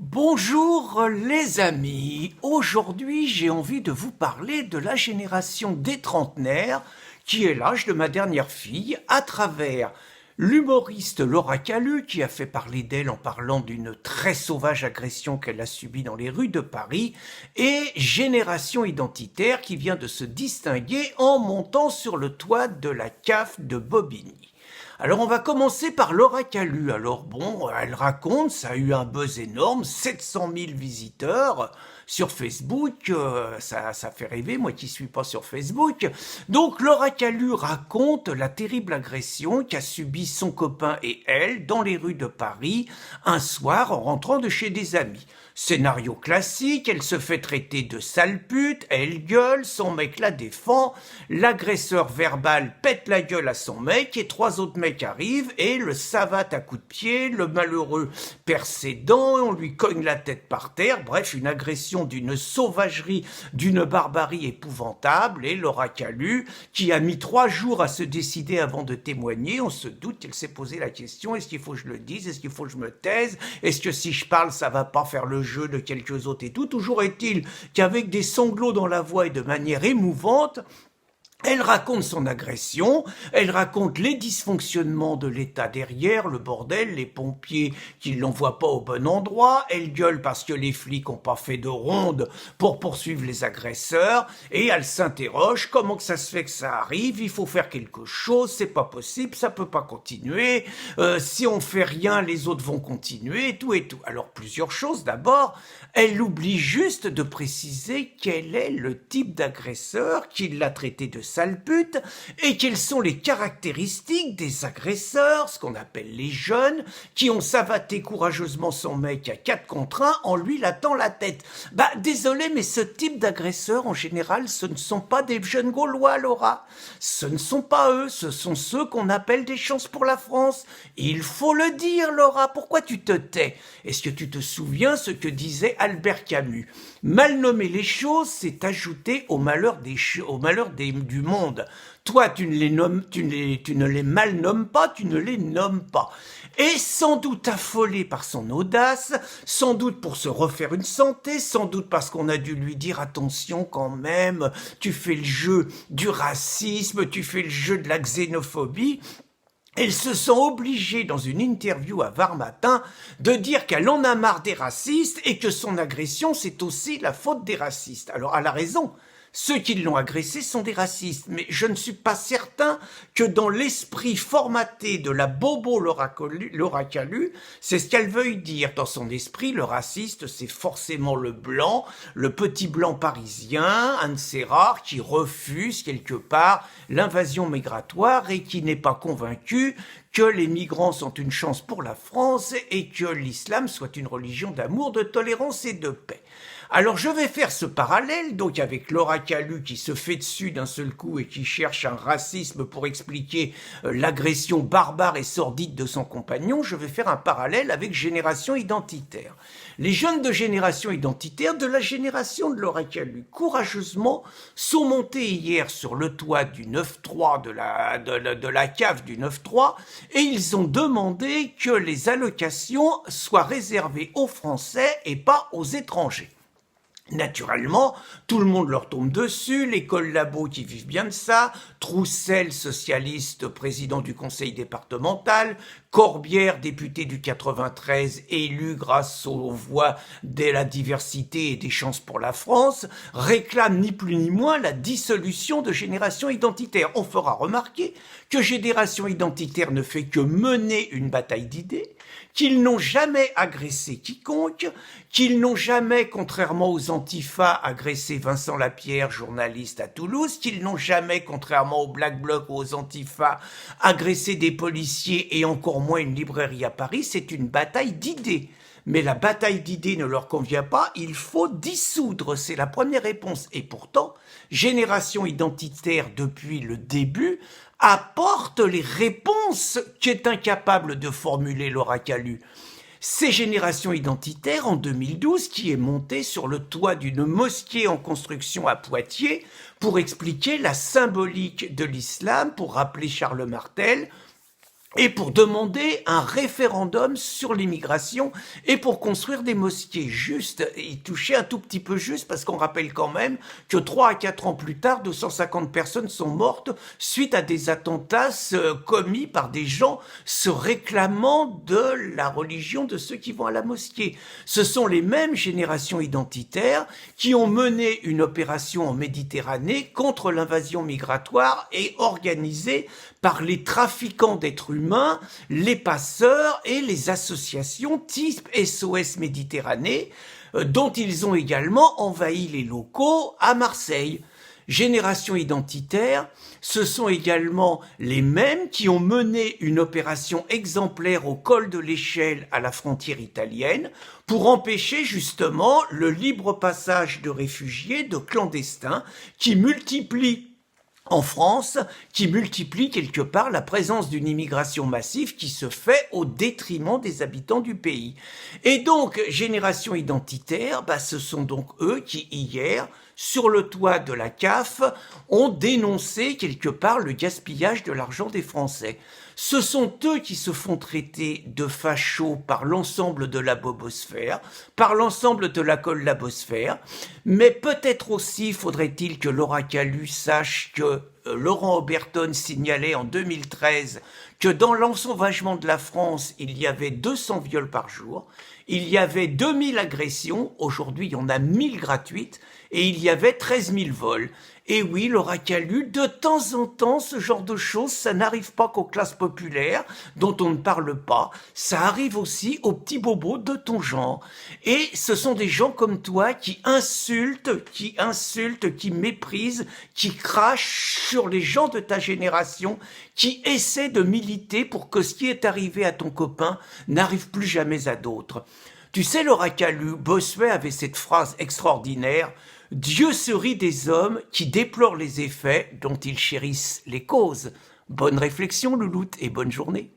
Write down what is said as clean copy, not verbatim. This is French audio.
Bonjour les amis, aujourd'hui j'ai envie de vous parler de la génération des trentenaires, qui est l'âge de ma dernière fille, à travers l'humoriste Laura Calu, qui a fait parler d'elle en parlant d'une très sauvage agression qu'elle a subie dans les rues de Paris, et Génération Identitaire, qui vient de se distinguer en montant sur le toit de la CAF de Bobigny. Alors on va commencer par Laura Calu. Alors bon, elle raconte, ça a eu un buzz énorme, 700 000 visiteurs sur Facebook, ça fait rêver, moi qui suis pas sur Facebook. Donc Laura Calu raconte la terrible agression qu'a subie son copain et elle dans les rues de Paris un soir en rentrant de chez des amis. Scénario classique, elle se fait traiter de sale pute, elle gueule, son mec la défend, l'agresseur verbal pète la gueule à son mec et trois autres mecs arrivent et le savate à coups de pied, le malheureux perd ses dents, on lui cogne la tête par terre, bref, une agression d'une sauvagerie, d'une barbarie épouvantable, et Laura Calu, qui a mis 3 jours à se décider avant de témoigner, on se doute qu'elle s'est posé la question, est-ce qu'il faut que je le dise, est-ce qu'il faut que je me taise, est-ce que si je parle ça va pas faire le jeu de quelques autres et tout. Toujours est-il qu'avec des sanglots dans la voix et de manière émouvante, elle raconte son agression, elle raconte les dysfonctionnements de l'État derrière, le bordel, les pompiers qui ne l'envoient pas au bon endroit, elle gueule parce que les flics n'ont pas fait de ronde pour poursuivre les agresseurs, et elle s'interroge, comment que ça se fait que ça arrive, il faut faire quelque chose, c'est pas possible, ça peut pas continuer, si on fait rien, les autres vont continuer, et tout et tout. Alors plusieurs choses, d'abord, elle oublie juste de préciser quel est le type d'agresseur qui l'a traité de sale pute et quelles sont les caractéristiques des agresseurs, ce qu'on appelle les jeunes, qui ont savaté courageusement son mec à 4 contre 1 en lui latant la tête. Désolé, mais ce type d'agresseurs, en général, ce ne sont pas des jeunes Gaulois, Laura. Ce ne sont pas eux, ce sont ceux qu'on appelle des chances pour la France. Il faut le dire, Laura, pourquoi tu te tais? Est-ce que tu te souviens ce que disait Albert Camus? Mal nommer les choses, c'est ajouter au malheur du monde. Toi, tu ne les mal nommes pas, tu ne les nommes pas. Et sans doute affolé par son audace, sans doute pour se refaire une santé, sans doute parce qu'on a dû lui dire attention quand même, tu fais le jeu du racisme, tu fais le jeu de la xénophobie. Elle se sent obligée, dans une interview à Var Matin, de dire qu'elle en a marre des racistes et que son agression, c'est aussi la faute des racistes. Alors, elle a raison. Ceux qui l'ont agressée sont des racistes, mais je ne suis pas certain que dans l'esprit formaté de la bobo Laura Calu, c'est ce qu'elle veuille dire. Dans son esprit, le raciste, c'est forcément le blanc, le petit blanc parisien, un de ces rares qui refuse quelque part l'invasion migratoire et qui n'est pas convaincu que les migrants sont une chance pour la France et que l'islam soit une religion d'amour, de tolérance et de paix. Alors je vais faire ce parallèle, donc avec Laura Calu qui se fait dessus d'un seul coup et qui cherche un racisme pour expliquer l'agression barbare et sordide de son compagnon, je vais faire un parallèle avec Génération Identitaire. Les jeunes de Génération Identitaire, de la génération de Laura Calu, courageusement sont montés hier sur le toit du 9-3 de la cave du 9-3 et ils ont demandé que les allocations soient réservées aux Français et pas aux étrangers. Naturellement, tout le monde leur tombe dessus, les collabos qui vivent bien de ça, Troussel, socialiste, président du conseil départemental, Corbière, député du 93, élu grâce aux voix de la diversité et des chances pour la France, réclament ni plus ni moins la dissolution de Génération Identitaire. On fera remarquer que Génération Identitaire ne fait que mener une bataille d'idées, qu'ils n'ont jamais agressé quiconque, qu'ils n'ont jamais, contrairement aux Antifa, agressé Vincent Lapierre, journaliste à Toulouse, qu'ils n'ont jamais, contrairement aux Black Blocs ou aux Antifa, agressé des policiers et encore moins une librairie à Paris. C'est une bataille d'idées. Mais la bataille d'idées ne leur convient pas, il faut dissoudre, c'est la première réponse. Et pourtant, Génération Identitaire, depuis le début, apporte les réponses qu'est incapable de formuler Laura Calu. C'est Génération Identitaire, en 2012, qui est montée sur le toit d'une mosquée en construction à Poitiers pour expliquer la symbolique de l'islam, pour rappeler Charles Martel, et pour demander un référendum sur l'immigration et pour construire des mosquées. Juste, il touchait un tout petit peu juste parce qu'on rappelle quand même que 3 à 4 ans plus tard, 250 personnes sont mortes suite à des attentats commis par des gens se réclamant de la religion de ceux qui vont à la mosquée. Ce sont les mêmes générations identitaires qui ont mené une opération en Méditerranée contre l'invasion migratoire et organisée par les trafiquants d'êtres humains, les passeurs et les associations type SOS Méditerranée, dont ils ont également envahi les locaux à Marseille. Génération identitaire, ce sont également les mêmes qui ont mené une opération exemplaire au col de l'Échelle à la frontière italienne pour empêcher justement le libre passage de réfugiés, de clandestins qui multiplient en France, qui multiplie quelque part la présence d'une immigration massive qui se fait au détriment des habitants du pays. Et donc, génération identitaire, ce sont donc eux qui, hier, sur le toit de la CAF, ont dénoncé quelque part le gaspillage de l'argent des Français. Ce sont eux qui se font traiter de fachos par l'ensemble de la bobosphère, par l'ensemble de la collabosphère, mais peut-être aussi faudrait-il que Laura Calu sache que Laurent Oberton signalait en 2013 que dans l'ensauvagement de la France, il y avait 200 viols par jour, il y avait 2000 agressions, aujourd'hui il y en a 1000 gratuites, et il y avait 13 000 vols. Et oui, Laura Calu, de temps en temps, ce genre de choses, ça n'arrive pas qu'aux classes populaires, dont on ne parle pas, ça arrive aussi aux petits bobos de ton genre. Et ce sont des gens comme toi qui insultent, qui méprisent, qui crachent sur les gens de ta génération, qui essaient de militer pour que ce qui est arrivé à ton copain n'arrive plus jamais à d'autres. Tu sais, Laura Calu, Bossuet avait cette phrase extraordinaire « Dieu se rit des hommes qui déplorent les effets dont ils chérissent les causes ». Bonne réflexion, Louloute, et bonne journée.